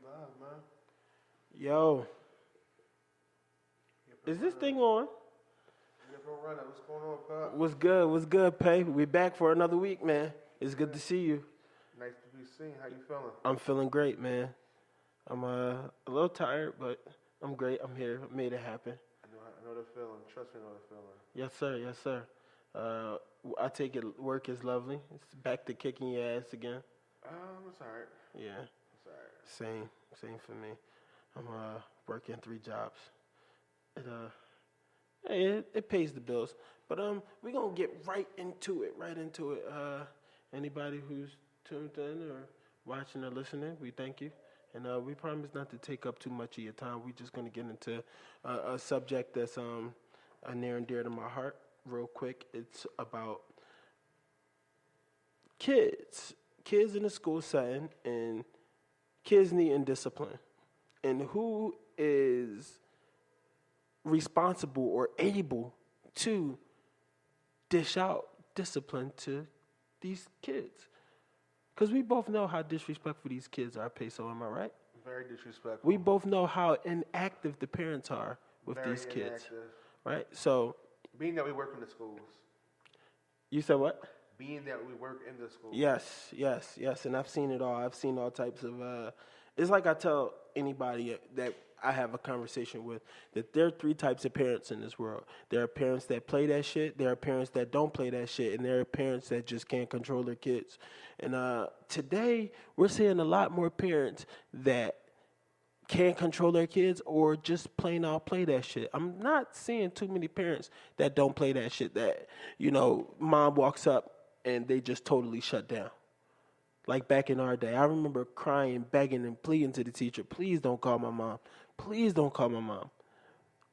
live, man. Yo, is this thing on? What's going on, Pop? What's good? What's good, Pay? We back for another week, man. It's good to see you. Nice to be seen. How you feeling? I'm feeling great, man. I'm a little tired, but I'm great. I'm here. Made it happen. I know the feeling. Trust me, I know the feeling. Yes, sir. Yes, sir. I take it work is lovely. It's back to kicking your ass again. It's alright. Yeah. It's alright. Same for me. I'm working 3 jobs. It pays the bills. But we're gonna get right into it. Anybody who's tuned in or watching or listening, we thank you. And we promise not to take up too much of your time. We're just gonna get into a subject that's near and dear to my heart. Real quick, it's about kids in a school setting and kids needing discipline, and who is responsible or able to dish out discipline to these kids. Because we both know how disrespectful these kids are, Peso, am I right? Very disrespectful. We both know how inactive the parents are with Very these kids. inactive. Right? So, being that we work in the schools. You said what? Being that we work in the schools. Yes. And I've seen it all. I've seen all types of... it's like I tell anybody that I have a conversation with that there are 3 types of parents in this world. There are parents that play that shit. There are parents that don't play that shit. And there are parents that just can't control their kids. And today, we're seeing a lot more parents that can't control their kids or just plain out play that shit. I'm not seeing too many parents that don't play that shit, that, mom walks up and they just totally shut down. Like back in our day, I remember crying, begging, and pleading to the teacher, please don't call my mom. Please don't call my mom.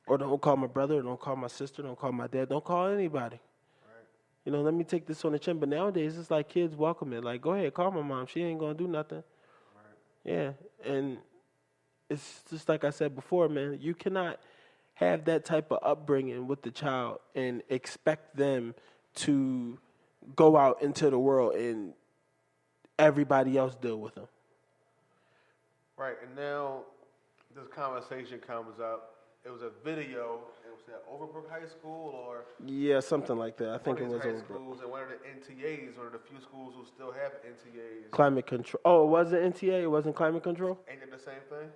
Or don't call my brother, don't call my sister, don't call my dad, don't call anybody. Right. Let me take this on the chin. But nowadays, it's like kids welcome it. Like, go ahead, call my mom. She ain't going to do nothing. Right. Yeah, and it's just like I said before, man, you cannot have that type of upbringing with the child and expect them to go out into the world and everybody else deal with them. Right, and now this conversation comes up. It was a video. It was at Overbrook High School, or yeah, something like that. I think it was high Overbrook. Schools, and one of the NTAs, one of the few schools who still have NTAs. Climate control. Oh, it wasn't NTA. It wasn't climate control. Ain't it the same thing?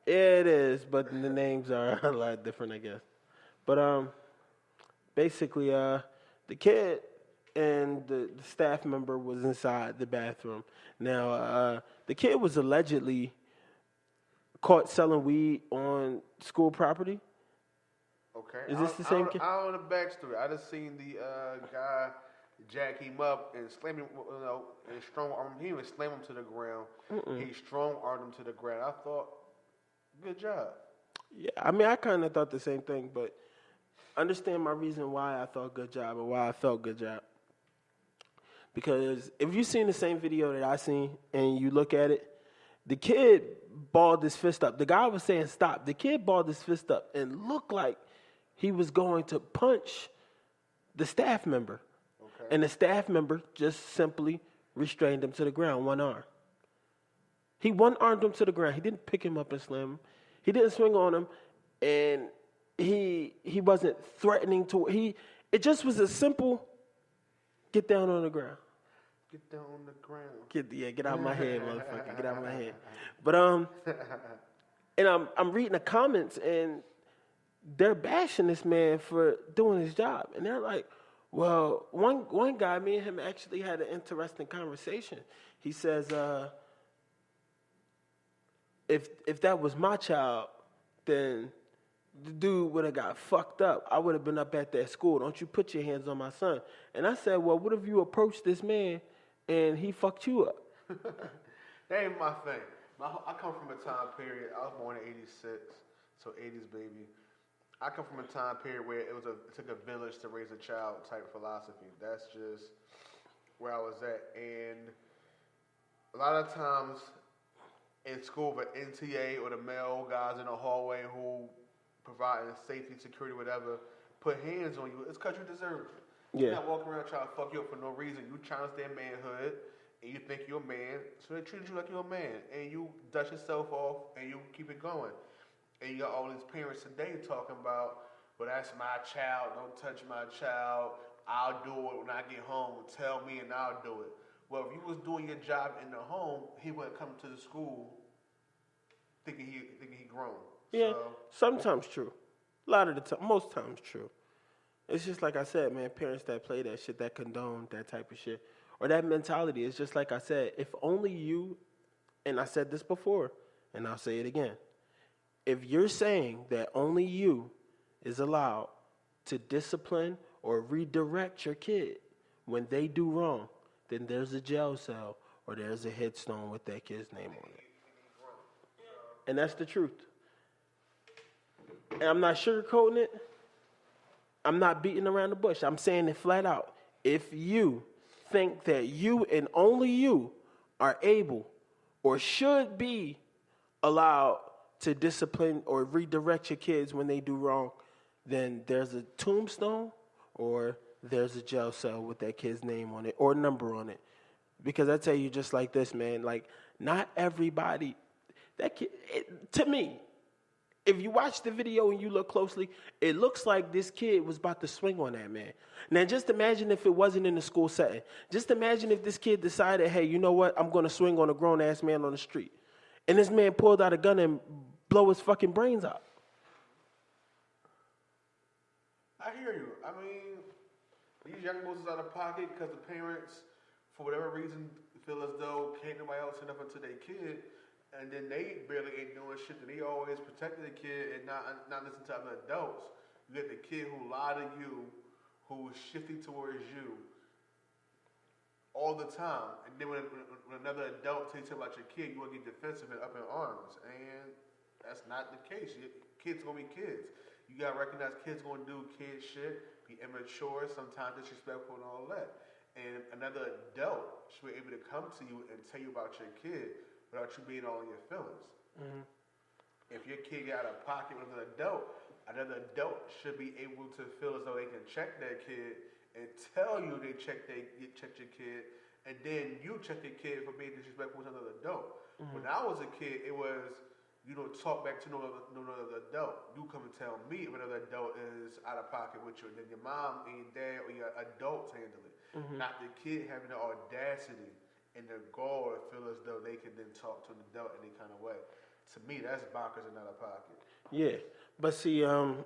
It is, but the names are a lot different, I guess. But basically, the kid and the staff member was inside the bathroom. Now, the kid was allegedly caught selling weed on school property. Okay. Is this the same kid? I don't know the backstory. I just seen the guy jack him up and slam him, and strong arm him. He didn't even slam him to the ground. He strong armed him to the ground. I thought, good job. Yeah, I mean, I kind of thought the same thing, but understand my reason why I thought good job and why I felt good job. Because if you've seen the same video that I seen and you look at it, the kid balled his fist up. The guy was saying stop. The kid balled his fist up and looked like he was going to punch the staff member. Okay. And the staff member just simply restrained him to the ground, one arm. He one-armed him to the ground. He didn't pick him up and slam him. He didn't swing on him, and he wasn't threatening to. It just was a simple get down on the ground. Get down on the ground. Get out of my head, motherfucker. Get out of my head. But and I'm reading the comments, and they're bashing this man for doing his job, and they're like, well, one guy, me and him actually had an interesting conversation. He says, if that was my child, then the dude would have got fucked up. I would have been up at that school. Don't you put your hands on my son. And I said, well, what if you approached this man and he fucked you up? That ain't my thing. I come from a time period. I was born in 86, so 80s baby. I come from a time period where it took a village to raise a child type philosophy. That's just where I was at. And a lot of times in school, the NTA or the male guys in the hallway who providing safety, security, whatever, put hands on you. It's because you deserve it. Yeah. You're not walking around trying to fuck you up for no reason. You trying to stay in manhood, and you think you're a man, so they treat you like you're a man, and you dust yourself off, and you keep it going. And you got all these parents today talking about, well, that's my child, don't touch my child, I'll do it when I get home, tell me and I'll do it. Well, if you was doing your job in the home, he wouldn't come to the school thinking he grown. Yeah, So, sometimes true. A lot of the time, most times true. It's just like I said, man, parents that play that shit, that condone that type of shit, or that mentality, it's just like I said, if only you, and I said this before, and I'll say it again, if you're saying that only you is allowed to discipline or redirect your kid when they do wrong, then there's a jail cell or there's a headstone with that kid's name on it. And that's the truth. And I'm not sugarcoating it. I'm not beating around the bush. I'm saying it flat out. If you think that you and only you are able or should be allowed to discipline or redirect your kids when they do wrong, then there's a tombstone or there's a jail cell with that kid's name on it or number on it. Because I tell you just like this, man, like not everybody, that kid, to me, if you watch the video and you look closely, it looks like this kid was about to swing on that man. Now, just imagine if it wasn't in the school setting. Just imagine if this kid decided, hey, you know what? I'm going to swing on a grown-ass man on the street. And this man pulled out a gun and blow his fucking brains out. I hear you. I mean, these young boys is out of pocket because the parents, for whatever reason, feel as though can't nobody else enough to their kid. And then they barely ain't doing shit. And they always protecting the kid and not listen to other adults. You get the kid who lied to you, who is shifty towards you all the time. And then when another adult tells you about your kid, you want to get defensive and up in arms. And that's not the case. Kids gonna be kids. You gotta recognize kids gonna do kid shit, be immature, sometimes disrespectful and all that. And another adult should be able to come to you and tell you about your kid without you being all in your feelings. Mm-hmm. If your kid got out of pocket with another adult should be able to feel as though they can check that kid and tell you they checked your kid, and then you check your kid for being disrespectful to another adult. Mm-hmm. When I was a kid, it was, you don't talk back to no other adult. You come and tell me if another adult is out of pocket with you, and then your mom and your dad or your adults handle it. Mm-hmm. Not the kid having the audacity and the gall to feel as though they can then talk to an adult in any kind of way. To me, that's bonkers and out of pocket. Yeah, but see, and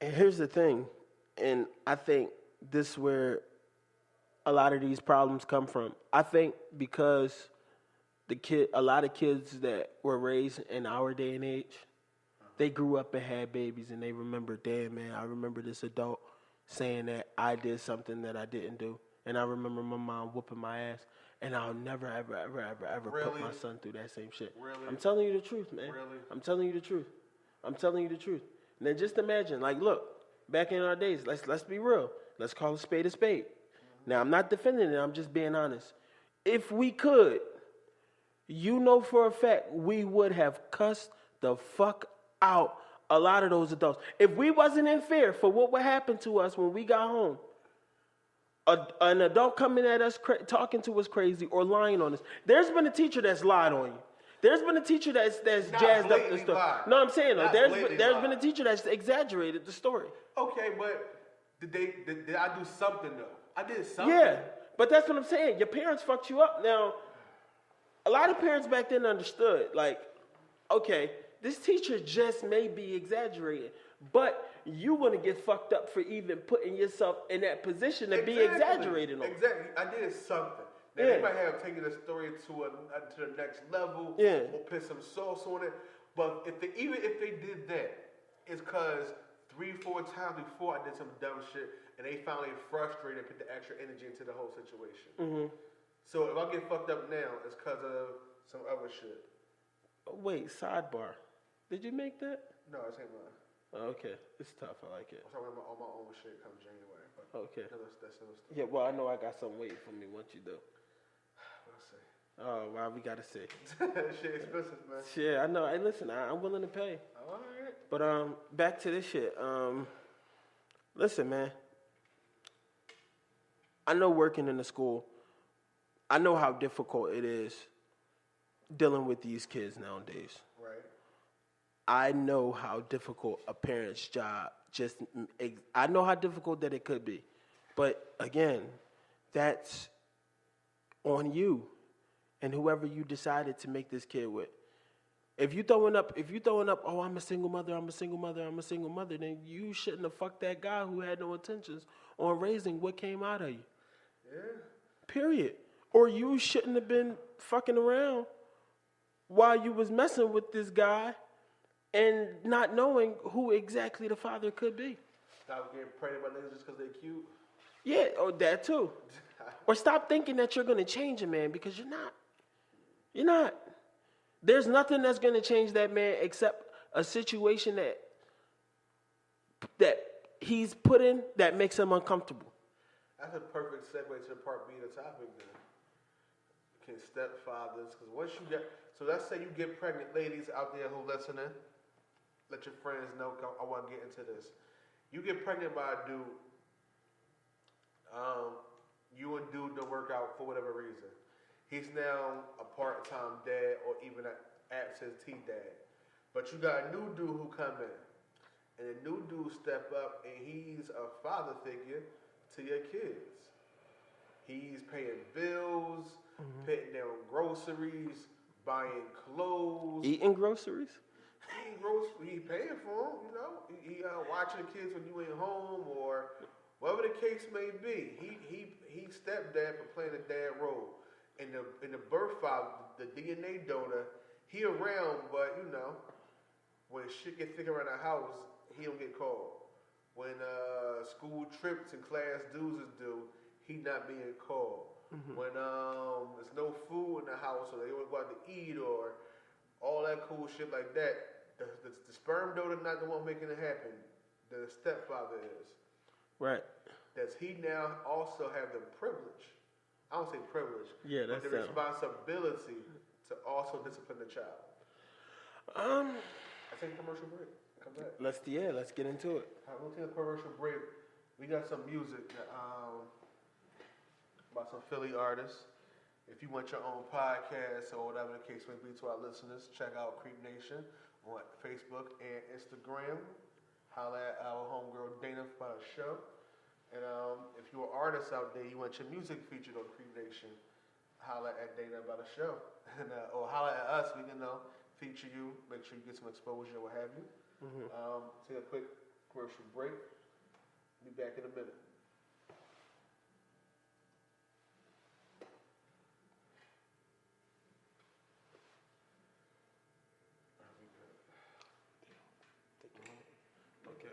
here's the thing, and I think this is where a lot of these problems come from. I think because a lot of kids that were raised in our day and age, they grew up and had babies, and they remember, damn, man, I remember this adult saying that I did something that I didn't do. And I remember my mom whooping my ass. And I'll never, ever, ever, ever, ever put my son through that same shit. Really? I'm telling you the truth, man. Really? I'm telling you the truth. I'm telling you the truth. And then just imagine, like, look, back in our days, let's be real. Let's call a spade a spade. Mm-hmm. Now, I'm not defending it. I'm just being honest. If we could, you know for a fact, we would have cussed the fuck out a lot of those adults. If we wasn't in fear for what would happen to us when we got home, an adult coming at us, talking to us crazy or lying on us. There's been a teacher that's lied on you. There's been a teacher that's jazzed up the story. No, I'm saying though, there's been a teacher that's exaggerated the story. Okay, but did I do something though? I did something. Yeah, but that's what I'm saying. Your parents fucked you up. Now, a lot of parents back then understood, like, okay, this teacher just may be exaggerating, but you want to get fucked up for even putting yourself in that position to be exaggerating on. Exactly. I did something. Now, they might have taken the story to the next level or put some sauce on it. But even if they did that, it's because 3-4 times before I did some dumb shit and they finally frustrated and put the extra energy into the whole situation. Mm-hmm. So if I get fucked up now, it's because of some other shit. Wait, sidebar. Did you make that? No, it's ain't mine. Oh, okay, it's tough. I like it. I'm talking about all my own shit come January. But okay. That's yeah, well, I know I got something waiting for me once you do. We'll see. Oh, wow, we got to see. Shit expensive, man. Shit, I know. Hey, listen, I'm willing to pay. All right. But back to this shit. Listen, man. I know working in the school, I know how difficult it is dealing with these kids nowadays. Right. I know how difficult a parent's job I know how difficult that it could be. But again, that's on you and whoever you decided to make this kid with. If you throwing up, oh, I'm a single mother, then you shouldn't have fucked that guy who had no intentions on raising what came out of you. Yeah. Period. Or you shouldn't have been fucking around while you was messing with this guy and not knowing who exactly the father could be. Stop getting pregnant by niggas just because they're cute. Yeah, or that too. Or stop thinking that you're going to change a man because you're not. You're not. There's nothing that's going to change that man except a situation that he's put in that makes him uncomfortable. That's a perfect segue to the part B of the topic then. Can stepfathers, because once you get, so let's say you get pregnant, ladies out there who listening, let your friends know, I want to get into this. You get pregnant by a dude, you and dude don't work out for whatever reason. He's now a part-time dad or even an absentee dad. But you got a new dude who come in. And the new dude step up and he's a father figure to your kids. He's paying bills, putting down groceries, buying clothes. Eating groceries? He paying for them, you know. He watching the kids when you ain't home or whatever the case may be. He stepdad for playing a dad role. In the birth file, the DNA donor, he around, but you know, when shit get thick around the house, he don't get called. When school trips and class dues is due, he not being called. When there's no food in the house or they don't go out to eat or all that cool shit like that, the sperm donor not the one making it happen. The stepfather is. Right. Does he now also have the privilege? I don't say privilege. Yeah, that's but the responsibility to also discipline the child. I take a commercial break. Come back. Let's get into it. We'll take a commercial break. We got some music by some Philly artists. If you want your own podcast or whatever the case may be to our listeners, check out Creep Nation on Facebook and Instagram. Holla at our homegirl Dana for the show. And if you're an artist out there, you want your music featured on Creep Nation, holla at Dana about a show. And, or holla at us, we can feature you, make sure you get some exposure or what have you. Take a quick commercial break. Be back in a minute. Okay.